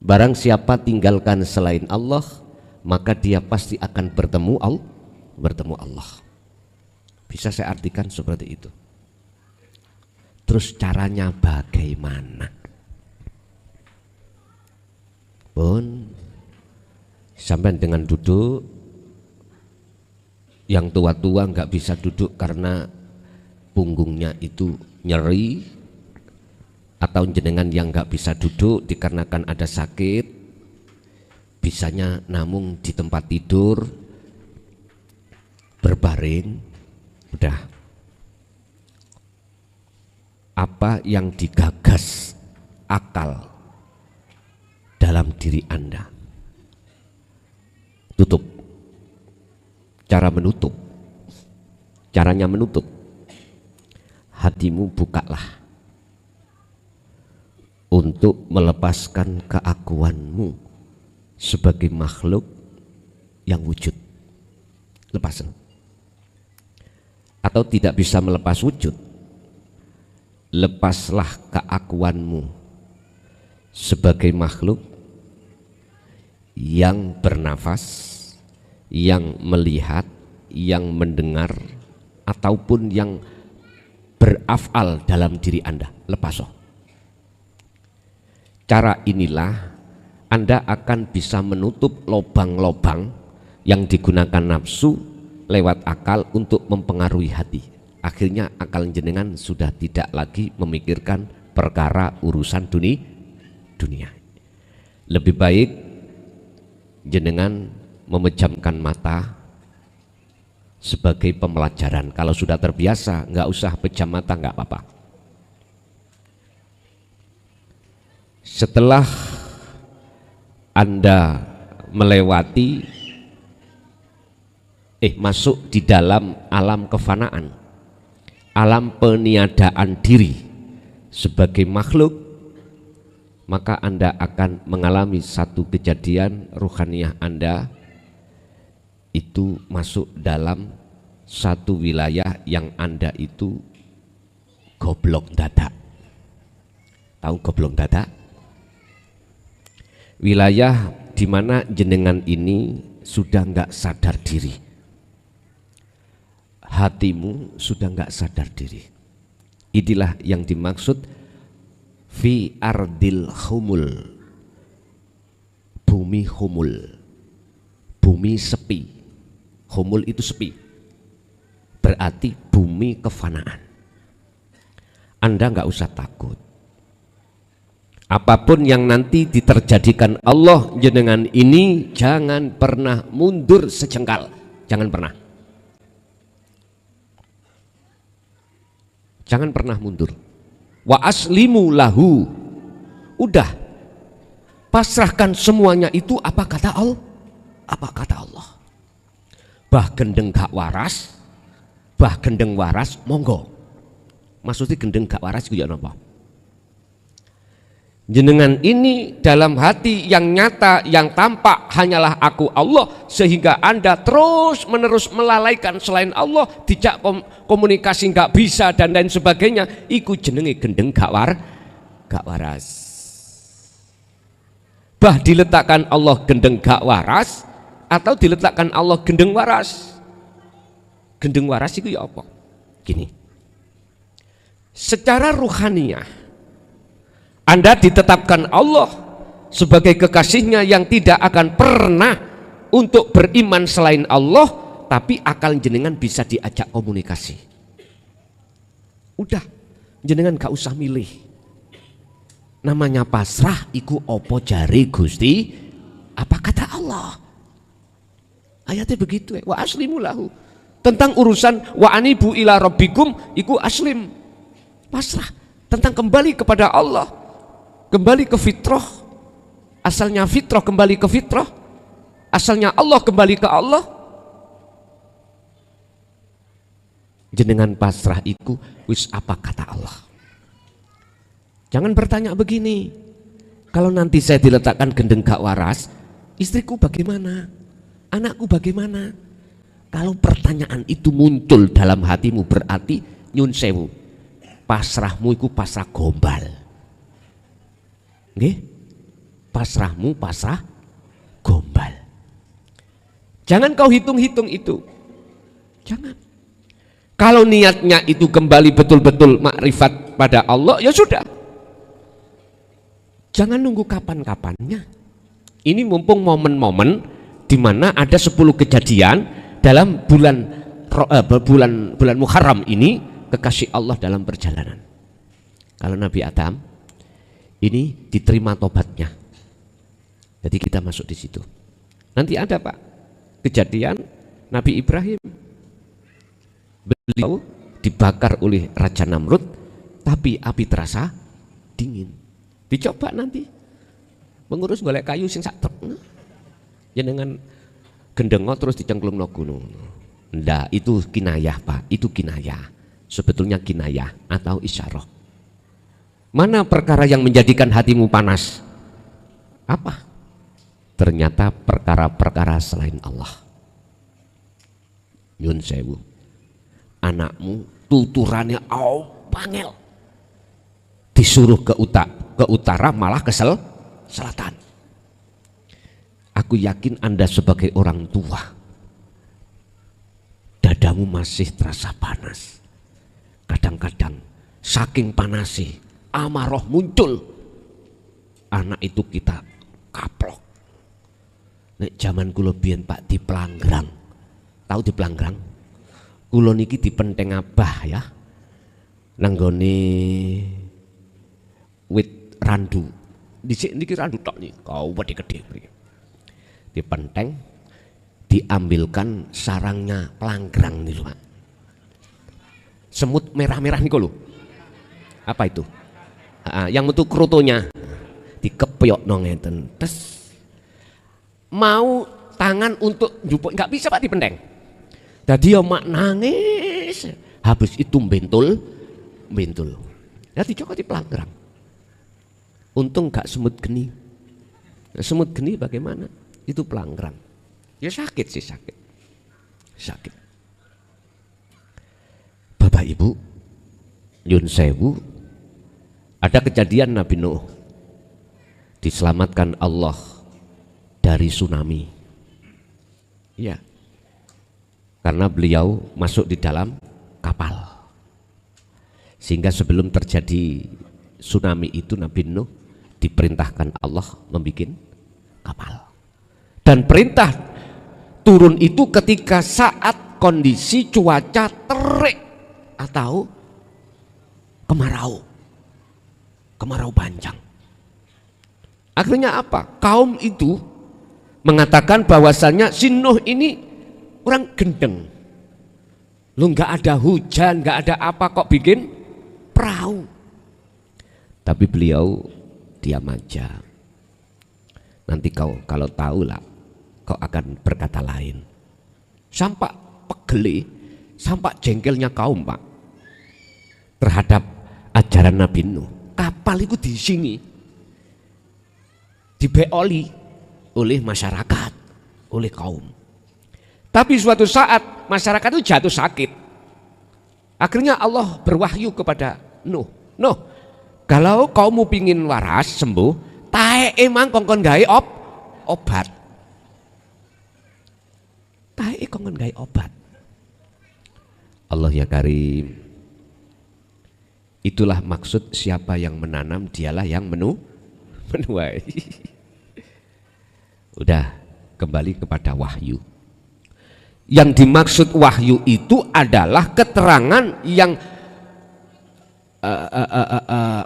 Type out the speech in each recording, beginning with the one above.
Barang siapa tinggalkan selain Allah, maka dia pasti akan bertemu Allah. Bisa saya artikan seperti itu. Terus caranya bagaimana? Pun sampai dengan duduk, yang tua-tua nggak bisa duduk karena punggungnya itu nyeri, atau jenengan yang nggak bisa duduk dikarenakan ada sakit, bisanya namung di tempat tidur berbaring. Udah, apa yang digagas akal dalam diri Anda, tutup. Caranya menutup, hatimu bukalah untuk melepaskan keakuanmu sebagai makhluk yang wujud. Lepasan. Atau tidak bisa melepas wujud, lepaslah keakuanmu sebagai makhluk yang bernafas, yang melihat, yang mendengar, ataupun yang berafal dalam diri Anda. Lepas. Cara inilah Anda akan bisa menutup lobang-lobang yang digunakan nafsu lewat akal untuk mempengaruhi hati. Akhirnya akal jenengan sudah tidak lagi memikirkan perkara urusan dunia. Lebih baik jenengan memejamkan mata sebagai pembelajaran. Kalau sudah terbiasa, nggak usah pejam mata, nggak apa-apa. Setelah Anda melewati masuk di dalam alam kefanaan, alam peniadaan diri sebagai makhluk, maka Anda akan mengalami satu kejadian ruhaniyah Anda itu masuk dalam satu wilayah yang Anda itu goblok dadak. Tahu goblok dadak? Wilayah di mana jenengan ini sudah nggak sadar diri, hatimu sudah nggak sadar diri. Inilah yang dimaksud fi ardil humul, bumi humul, bumi sepi. Humul itu sepi, berarti bumi kefanaan. Anda nggak usah takut. Apapun yang nanti diterjadikan Allah jenengan ini, jangan pernah mundur sejengkal, jangan pernah. Jangan pernah mundur. Wa aslimu lahu. Udah, pasrahkan semuanya itu apa kata Allah? Apa kata Allah? Bah gendeng gak waras, bah gendeng waras monggo. Maksudnya gendeng gak waras itu ya apa? Jenengan ini dalam hati yang nyata, yang tampak hanyalah aku Allah, sehingga Anda terus menerus melalaikan selain Allah, dijak komunikasi nggak bisa dan lain sebagainya. Iku jenenge gendeng gak waras. Bah diletakkan Allah gendeng gak waras atau diletakkan Allah gendeng waras. Gendeng waras itu ya apa? Gini, secara ruhaniyah Anda ditetapkan Allah sebagai kekasihnya yang tidak akan pernah untuk beriman selain Allah, tapi akal jenengan bisa diajak komunikasi. Udah, jenengan gak usah milih. Namanya pasrah iku opo jari Gusti, apa kata Allah. Ayatnya begitu wa aslimu lahu. Tentang urusan wa anibu ila rabbikum iku aslim, pasrah. Tentang kembali kepada Allah, kembali ke fitrah, asalnya fitrah kembali ke fitrah, asalnya Allah kembali ke Allah. Jenengan pasrah iku wis apa kata Allah. Jangan bertanya begini, kalau nanti saya diletakkan gendeng gak waras, istriku bagaimana, anakku bagaimana? Kalau pertanyaan itu muncul dalam hatimu, berarti nyun sewu, pasrahmu iku pasrah gombal. Nggih? pasrahmu pasrah gombal. Jangan kau hitung-hitung itu, jangan. Kalau niatnya itu kembali betul-betul makrifat pada Allah, ya sudah. Jangan nunggu kapan-kapannya. Ini mumpung momen-momen di mana ada 10 kejadian dalam bulan Muharram ini, kekasih Allah dalam perjalanan. Kalau Nabi Adam ini diterima tobatnya, jadi kita masuk di situ. Nanti ada Pak kejadian Nabi Ibrahim, beliau dibakar oleh Raja Namrud, tapi api terasa dingin. Dicoba nanti mengurus golek kayu sing sak truk, ya dengan gendengo terus dicengklungno gunung. Ndak, itu kinayah Pak, itu kinayah. Sebetulnya kinayah atau isyarah. Mana perkara yang menjadikan hatimu panas? Apa? Ternyata perkara-perkara selain Allah. Nyun sewu, anakmu tuturannya pangel, disuruh ke utara malah ke selatan. Aku yakin Anda sebagai orang tua, dadamu masih terasa panas. Kadang-kadang saking panasnya amarah muncul, anak itu kita kaplok. Nek zaman kula biyen Pak di Pelanggrang, tahu di Pelanggrang? Kula niki dipenteng abah ya, nanggone wit randu. Dhisik niki randu tok niki, kau gede mriki. Dipenteng, diambilkan sarangnya pelanggrang nih Pak. Semut merah-merah niku lho. Apa itu? Yang metu krutonya dikepiok ngeten. Tes mau tangan untuk njupuk nggak bisa Pak dipenteng. Dadi ya mak nangis. Habis itu bentul. Ya dicokot di pelanggrang. Untung gak semut geni. Semut geni bagaimana? Itu pelanggrang. Ya sakit sih, sakit. Bapak Ibu, nyun sewu, ada kejadian Nabi Nuh diselamatkan Allah dari tsunami. Ya, karena beliau masuk di dalam kapal, sehingga sebelum terjadi tsunami itu Nabi Nuh diperintahkan Allah membuat kapal. Dan perintah turun itu ketika saat kondisi cuaca terik atau kemarau panjang. Akhirnya apa? Kaum itu mengatakan bahwasannya si Nuh ini orang gendeng. Lu nggak ada hujan, nggak ada apa kok bikin perahu. Tapi beliau diam aja. Nanti kau kalau tahu lah, kau akan berkata lain. Sampai pegeli, sampai jengkelnya kaum Pak terhadap ajaran Nabi Nuh. Kapal itu di sini dibeoli oleh masyarakat, oleh kaum. Tapi suatu saat masyarakat itu jatuh sakit. Akhirnya Allah berwahyu kepada Nuh. Nuh, kalau kamu pingin waras sembuh, tae emang kongkon gawe obat. Tae kongkon gawe obat. Allah ya Karim. Itulah maksud siapa yang menanam dialah yang menuai. Udah kembali kepada wahyu. Yang dimaksud wahyu itu adalah keterangan yang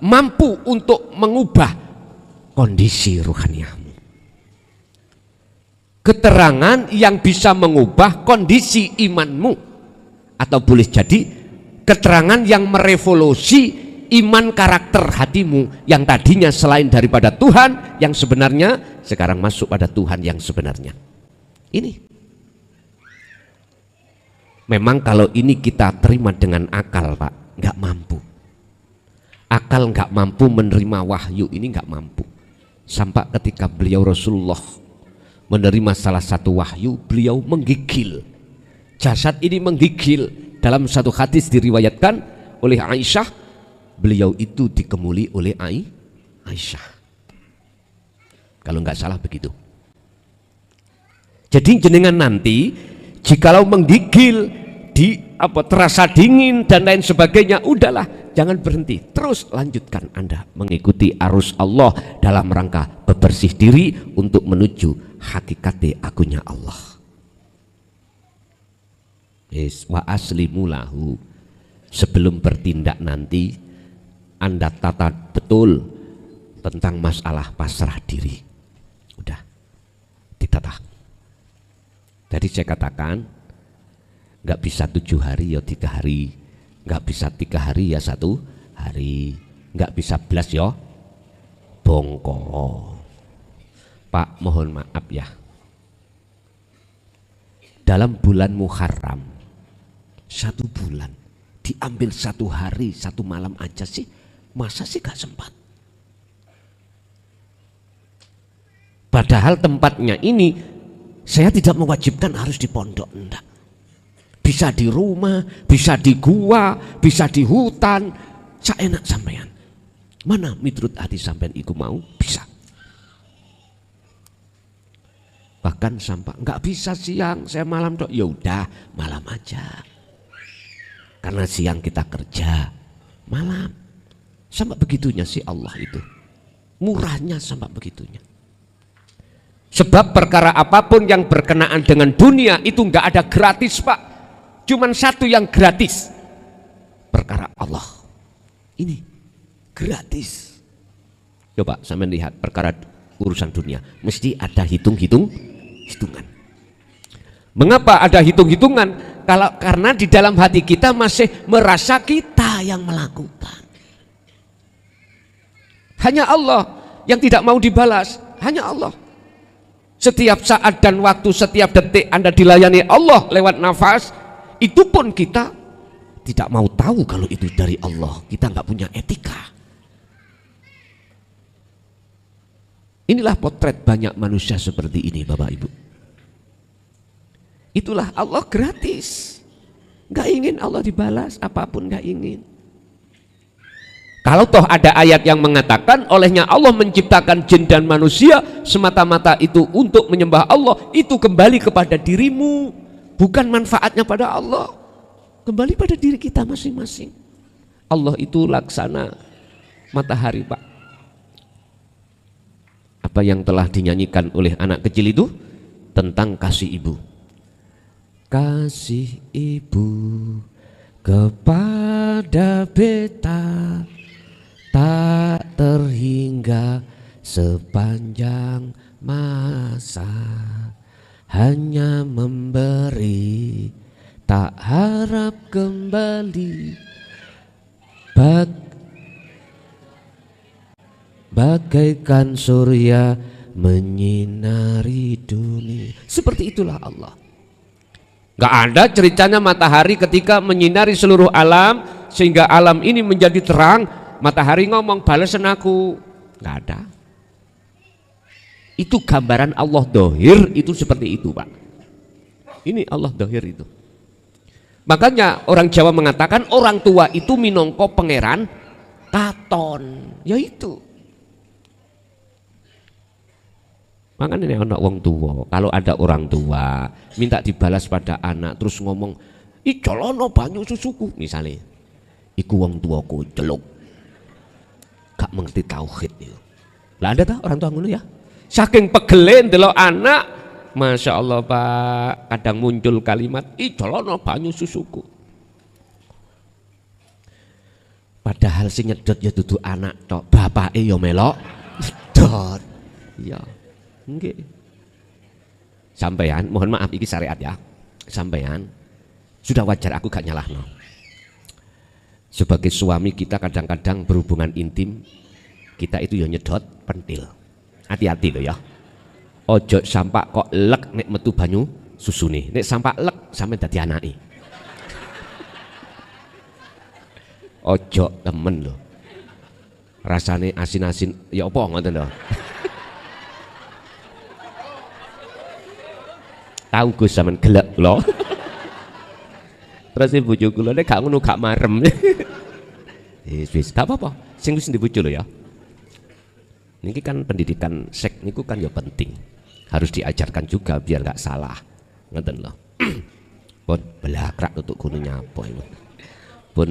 mampu untuk mengubah kondisi ruhaniyahmu. Keterangan yang bisa mengubah kondisi imanmu, atau boleh jadi keterangan yang merevolusi iman karakter hatimu yang tadinya selain daripada Tuhan yang sebenarnya sekarang masuk pada Tuhan yang sebenarnya. Ini memang kalau ini kita terima dengan akal Pak, nggak mampu. Akal nggak mampu menerima wahyu ini, nggak mampu. Sampai ketika beliau Rasulullah menerima salah satu wahyu, beliau menggigil. Jasad ini menggigil. Dalam satu hadis diriwayatkan oleh Aisyah, beliau itu dikemuli oleh Aisyah. kalau nggak salah begitu. Jadi jenengan nanti jikalau menggigil terasa dingin dan lain sebagainya, udahlah, jangan berhenti, terus lanjutkan Anda mengikuti arus Allah dalam rangka bebersih diri untuk menuju hakikate akunya Allah. Wa aslimu lahu, sebelum bertindak nanti Anda tata betul tentang masalah pasrah diri, udah ditata. Jadi saya katakan, nggak bisa 7 hari ya 3 hari, nggak bisa 3 hari ya 1 hari, nggak bisa belas ya bongko. Pak, mohon maaf ya, dalam bulan Muharram 1 bulan diambil 1 hari 1 malam aja sih, masa sih gak sempat? Padahal tempatnya ini saya tidak mewajibkan harus di pondok, enggak. Bisa di rumah, bisa di gua, bisa di hutan, saenak sampean. Mana miturut hati sampean iku mau, bisa. Bahkan sampai nggak bisa siang, saya malam dok. Ya udah, malam aja. Karena siang kita kerja, malam. Sampai begitunya sih Allah itu. Murahnya sampai begitunya. Sebab perkara apapun yang berkenaan dengan dunia itu nggak ada gratis, Pak. Cuman satu yang gratis, perkara Allah. Ini gratis. Coba sampean lihat perkara urusan dunia, mesti ada hitungan. Mengapa ada hitung-hitungan? Karena di dalam hati kita masih merasa kita yang melakukan. Hanya Allah yang tidak mau dibalas, hanya Allah. Setiap saat dan waktu, setiap detik Anda dilayani Allah lewat nafas, itu pun kita tidak mau tahu kalau itu dari Allah. Kita nggak punya etika. Inilah potret banyak manusia seperti ini, Bapak Ibu. Itulah Allah gratis. Nggak ingin Allah dibalas, apapun nggak ingin. Kalau toh ada ayat yang mengatakan olehnya Allah menciptakan jin dan manusia semata-mata itu untuk menyembah Allah, itu kembali kepada dirimu, bukan manfaatnya pada Allah, kembali pada diri kita masing-masing. Allah itu laksana matahari, Pak. Apa yang telah dinyanyikan oleh anak kecil itu tentang kasih ibu. Kasih ibu kepada beta tak terhingga sepanjang masa, hanya memberi tak harap kembali, bagaikan surya menyinari dunia. Seperti itulah Allah. Gak ada ceritanya matahari ketika menyinari seluruh alam sehingga alam ini menjadi terang, matahari ngomong balesan aku. Gak ada. Itu gambaran Allah dohir, itu seperti itu, Pak. Ini Allah dohir itu. Makanya orang Jawa mengatakan orang tua itu minangka pangeran katon, yaitu. Makanya ini anak wong tua, kalau ada orang tua minta dibalas pada anak terus ngomong, "Ih jolono banyu susuku," misalnya, iku wong tuaku celuk, gak mengerti tauhid itu. Lah ada tak orang tua ngono ya? Saking pegelen delok anak, masya Allah Pak, kadang muncul kalimat, "Ih jolono banyu susuku." Padahal sing nyedot ya dudu anak tok, bapake ya melok nyedot. Iya. Nggih. Sampean, mohon maaf iki syariat ya. Sampean sudah wajar aku gak nyalahno. Sebagai suami kita kadang-kadang berhubungan intim, kita itu ya nyedot pentil. Hati-hati loh ya. Ojo sampak kok lek nek metu banyu susune. Nek sampak lek sampe dadi anake. Ojo temen loh. Rasane asin-asin ya apa ngoten lho. Tahu Gus sampean gelek lho. Terus bojo kula nek gak ngono gak marem. Wis gak apa-apa. Sing wis ndi bojo lho ya. Niki kan pendidikan seks niku kan ya penting, harus diajarkan juga biar nggak salah, ngeten loh. Pun belakrak untuk gunungnya apa itu, pun